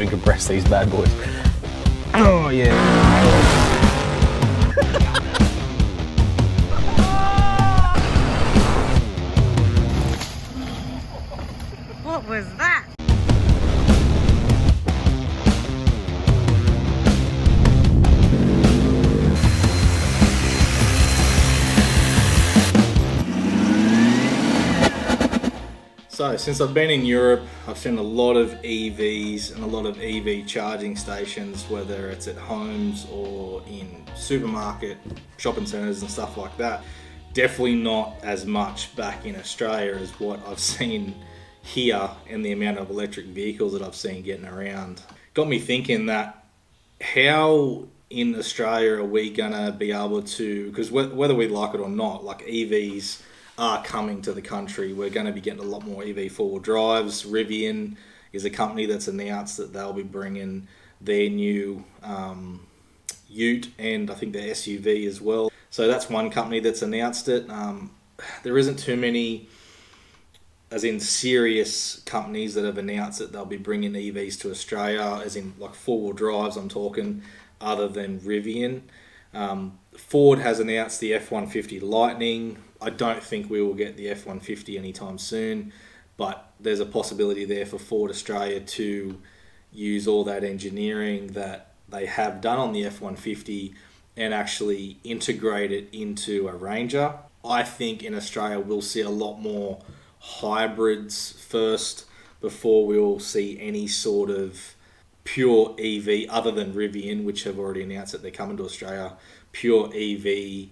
even compress these bad boys. Oh yeah. What was that? So since I've been in Europe, I've seen a lot of EVs and a lot of EV charging stations, whether it's at homes or in supermarket, shopping centres and stuff like that. Definitely not as much back in Australia as what I've seen here and the amount of electric vehicles that I've seen getting around. Got me thinking that how in Australia are we gonna be able to, because whether we like it or not, like EVs are coming to the country. We're going to be getting a lot more EV four-wheel drives. Rivian is a company that's announced that they'll be bringing their new Ute and I think their SUV as well. So that's one company that's announced it. There isn't too many, as in serious companies that have announced that they'll be bringing EVs to Australia, as in like four-wheel drives I'm talking, other than Rivian. Ford has announced the F-150 Lightning. I don't think we will get the F-150 anytime soon, but there's a possibility there for Ford Australia to use all that engineering that they have done on the F-150 and actually integrate it into a Ranger. I think in Australia we'll see a lot more hybrids first before we'll see any sort of pure EV other than Rivian, which have already announced that they're coming to Australia, pure EV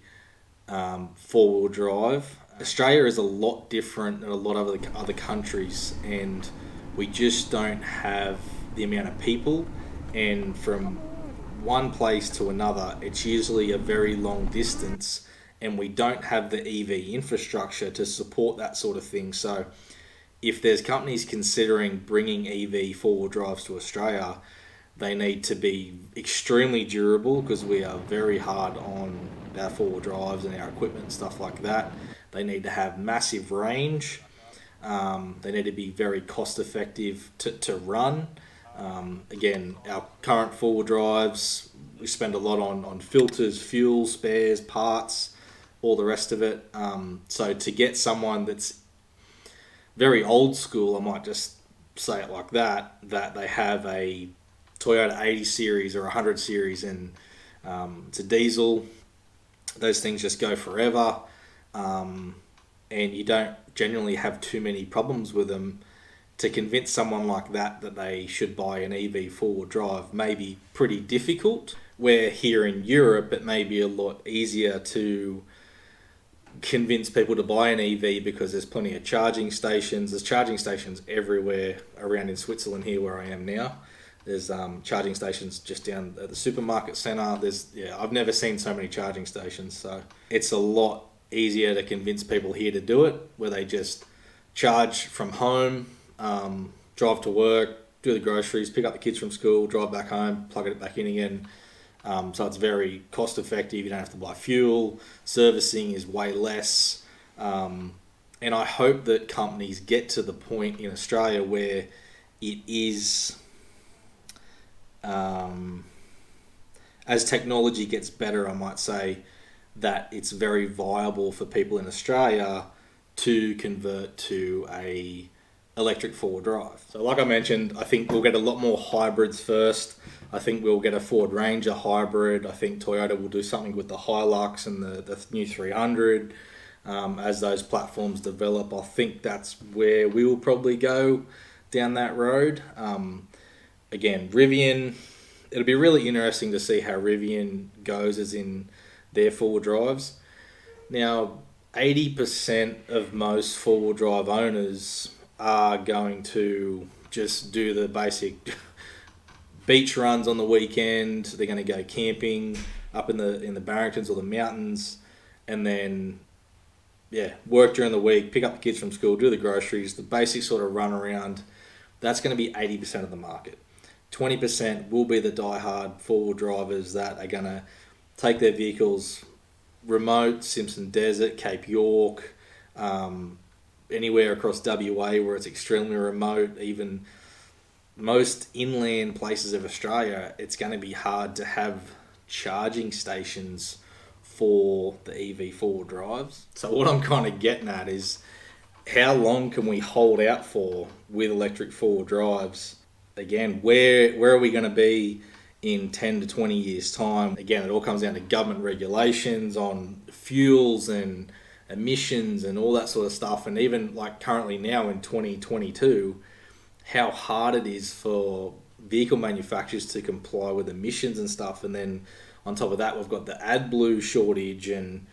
four-wheel drive. Australia is a lot different than a lot of other countries, and we just don't have the amount of people, and from one place to another it's usually a very long distance, and we don't have the EV infrastructure to support that sort of thing. So if there's companies considering bringing EV four-wheel drives to Australia, they need to be extremely durable because we are very hard on our four-wheel drives and our equipment and stuff like that. They need to have massive range. They need to be very cost-effective to run. Again, our current four-wheel drives, we spend a lot on filters, fuel, spares, parts, all the rest of it. So to get someone that's very old school, I might just say it like that they have a Toyota 80 series or 100 series and it's a diesel. Those things just go forever, and you don't generally have too many problems with them. To convince someone like that they should buy an EV four-wheel drive may be pretty difficult, where here in Europe it may be a lot easier to convince people to buy an EV because there's plenty of charging stations. There's charging stations everywhere around in Switzerland here where I am now. There's charging stations just down at the supermarket centre. I've never seen so many charging stations. So it's a lot easier to convince people here to do it, where they just charge from home, drive to work, do the groceries, pick up the kids from school, drive back home, plug it back in again. So it's very cost effective. You don't have to buy fuel. Servicing is way less. And I hope that companies get to the point in Australia where it is, as technology gets better, I might say, that it's very viable for people in Australia to convert to a electric four-wheel drive. So like I mentioned, I think we'll get a lot more hybrids first. I think we'll get a Ford Ranger hybrid. I think Toyota will do something with the Hilux and the new 300. As those platforms develop, I think that's where we will probably go down that road. Again, Rivian, it'll be really interesting to see how Rivian goes as in their four-wheel drives. Now, 80% of most four-wheel drive owners are going to just do the basic beach runs on the weekend. They're going to go camping up in the Barringtons or the mountains, and then work during the week, pick up the kids from school, do the groceries, the basic sort of run around. That's going to be 80% of the market. 20% will be the die-hard four-wheel drivers that are going to take their vehicles remote, Simpson Desert, Cape York, anywhere across WA where it's extremely remote, even most inland places of Australia, it's going to be hard to have charging stations for the EV four-wheel drives. So what I'm kind of getting at is, how long can we hold out for with electric four-wheel drives? Again, where are we going to be in 10 to 20 years' time? Again, it all comes down to government regulations on fuels and emissions and all that sort of stuff. And even like currently now in 2022, how hard it is for vehicle manufacturers to comply with emissions and stuff. And then on top of that, we've got the AdBlue shortage, and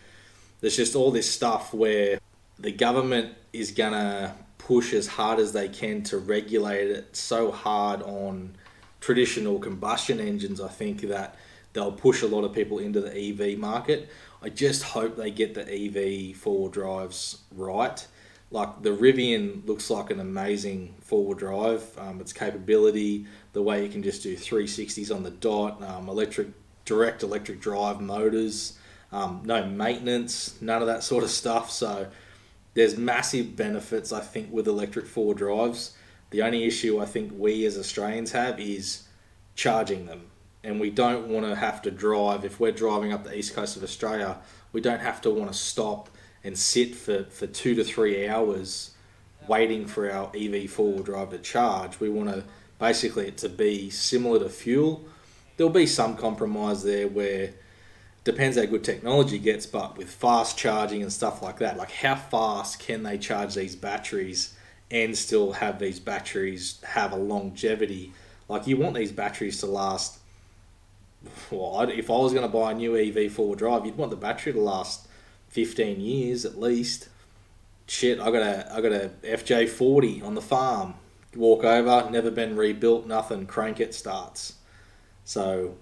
there's just all this stuff where the government is going to push as hard as they can to regulate it so hard on traditional combustion engines. I think that they'll push a lot of people into the EV market. I just hope they get the EV four-wheel drives right. Like the Rivian looks like an amazing four-wheel drive. Its capability, the way you can just do 360s on the dot, direct electric drive motors, no maintenance, none of that sort of stuff. So there's massive benefits, I think, with electric four-wheel drives. The only issue I think we as Australians have is charging them. And we don't want to have to drive, if we're driving up the east coast of Australia, we don't have to want to stop and sit for 2 to 3 hours waiting for our EV four-wheel drive to charge. We want to basically it to be similar to fuel. There'll be some compromise there where depends how good technology gets, but with fast charging and stuff like that, like how fast can they charge these batteries and still have these batteries have a longevity? Like you want these batteries to last, well, if I was going to buy a new EV four-wheel drive, you'd want the battery to last 15 years at least. Shit, I got a FJ40 on the farm. Walk over, never been rebuilt, nothing, crank it, starts. So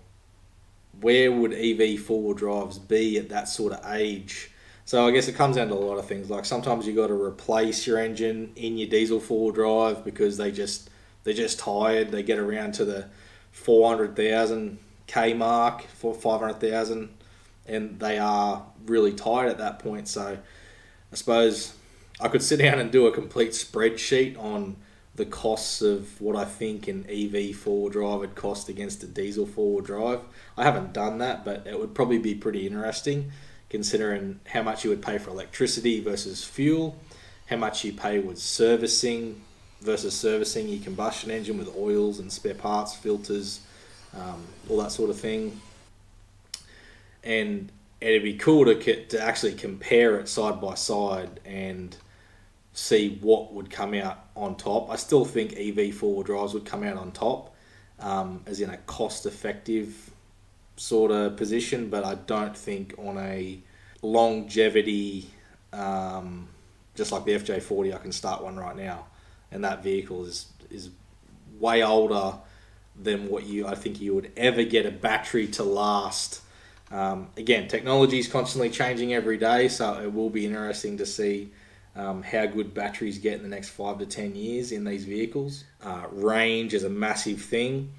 where would EV four-wheel drives be at that sort of age? So I guess it comes down to a lot of things. Like sometimes you got to replace your engine in your diesel four-wheel drive because they're just tired. They get around to the 400,000 K mark, for 500,000, and they are really tired at that point. So I suppose I could sit down and do a complete spreadsheet on the costs of what I think an EV four-wheel drive would cost against a diesel four-wheel drive. I haven't done that, but it would probably be pretty interesting considering how much you would pay for electricity versus fuel, how much you pay with servicing versus servicing your combustion engine with oils and spare parts, filters, all that sort of thing. And it'd be cool to actually compare it side by side and see what would come out on top. I still think EV four-wheel drives would come out on top, as in a cost-effective sort of position, but I don't think on a longevity, just like the FJ40, I can start one right now, and that vehicle is way older than what I think you would ever get a battery to last. Again, technology is constantly changing every day, so it will be interesting to see how good batteries get in the next 5 to 10 years in these vehicles. Range is a massive thing.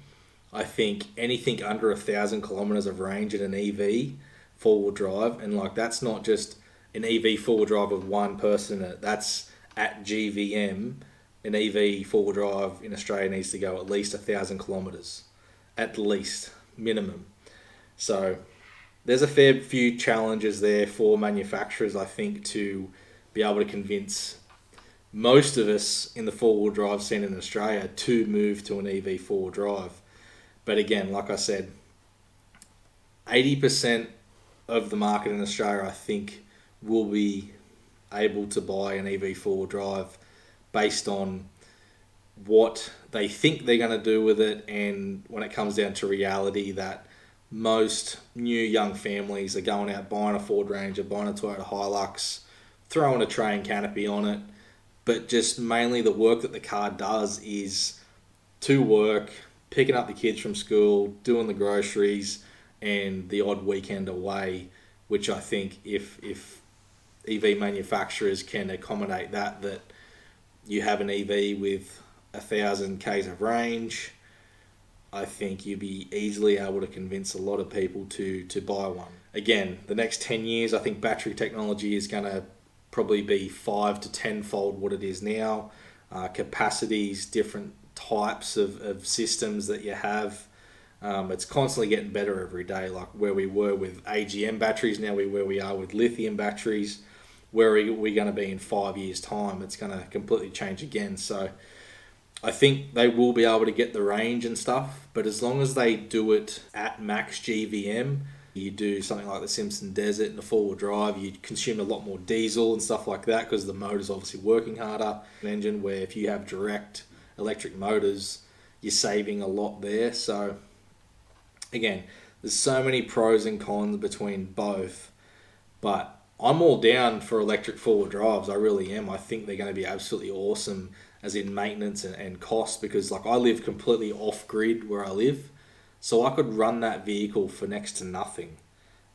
I think anything under 1,000 kilometers of range in an EV four-wheel drive, and like that's not just an EV four-wheel drive with one person in it, that's at GVM. An EV four-wheel drive in Australia needs to go at least 1,000 kilometers, at least, minimum. So there's a fair few challenges there for manufacturers, I think, to be able to convince most of us in the four-wheel drive scene in Australia to move to an EV four-wheel drive. But again, like I said, 80% of the market in Australia, I think, will be able to buy an EV four-wheel drive based on what they think they're going to do with it, and when it comes down to reality that most new young families are going out buying a Ford Ranger, buying a Toyota Hilux, throwing a Train canopy on it, but just mainly the work that the car does is to work, picking up the kids from school, doing the groceries, and the odd weekend away, which I think if EV manufacturers can accommodate that you have an EV with 1,000 Ks of range, I think you'll be easily able to convince a lot of people to buy one. Again, the next 10 years, I think battery technology is going to probably be 5 to 10 fold what it is now. Capacities, different types of systems that you have. It's constantly getting better every day, like where we were with AGM batteries, now where we are with lithium batteries. Where we're going to be in 5 years' time, it's going to completely change again. So I think they will be able to get the range and stuff, but as long as they do it at max GVM, you do something like the Simpson Desert and the four-wheel drive, you consume a lot more diesel and stuff like that because the motor's obviously working harder. An engine where if you have direct electric motors, you're saving a lot there. So again, there's so many pros and cons between both, but I'm all down for electric four-wheel drives. I really am. I think they're going to be absolutely awesome as in maintenance and cost, because like I live completely off-grid where I live, so I could run that vehicle for next to nothing.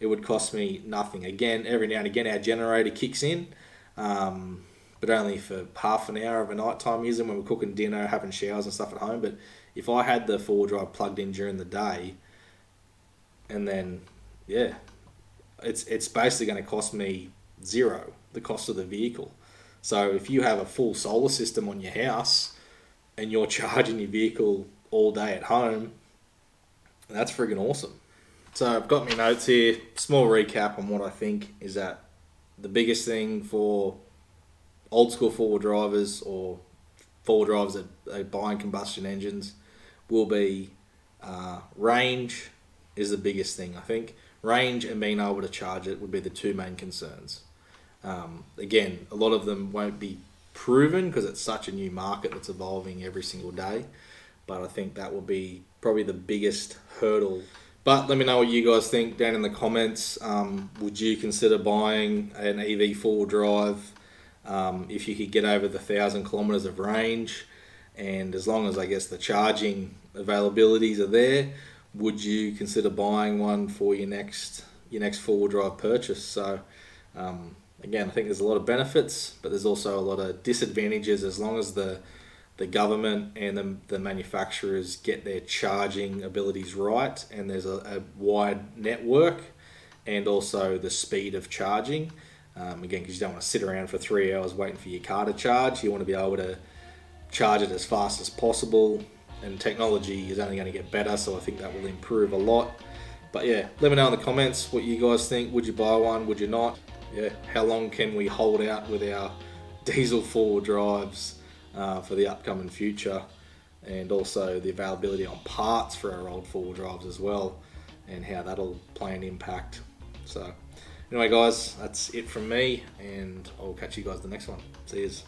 It would cost me nothing. Again, every now and again our generator kicks in, but only for half an hour of a nighttime using when we're cooking dinner, having showers and stuff at home. But if I had the four-wheel drive plugged in during the day, and then it's basically going to cost me zero, the cost of the vehicle. So if you have a full solar system on your house and you're charging your vehicle all day at home, that's friggin' awesome. So I've got my notes here. Small recap on what I think is that the biggest thing for old school four-wheel drivers or four-wheel drivers that are buying combustion engines will be range is the biggest thing. I think range and being able to charge it would be the two main concerns. Again, a lot of them won't be proven because it's such a new market that's evolving every single day, but I think that will be probably the biggest hurdle. But let me know what you guys think down in the comments. Would you consider buying an EV four-wheel drive if you could get over the 1,000 kilometers of range, and as long as I guess the charging availabilities are there, would you consider buying one for your next four-wheel drive purchase? So again, I think there's a lot of benefits, but there's also a lot of disadvantages as long as the government and the manufacturers get their charging abilities right, and there's a wide network, and also the speed of charging. Again, because you don't want to sit around for 3 hours waiting for your car to charge. You want to be able to charge it as fast as possible, and technology is only going to get better, so I think that will improve a lot. But yeah, let me know in the comments what you guys think. Would you buy one? Would you not? Yeah, how long can we hold out with our diesel four-wheel drives for the upcoming future, and also the availability on parts for our old four-wheel drives as well, and how that'll play an impact. So anyway guys, that's it from me, and I'll catch you guys the next one. See yous.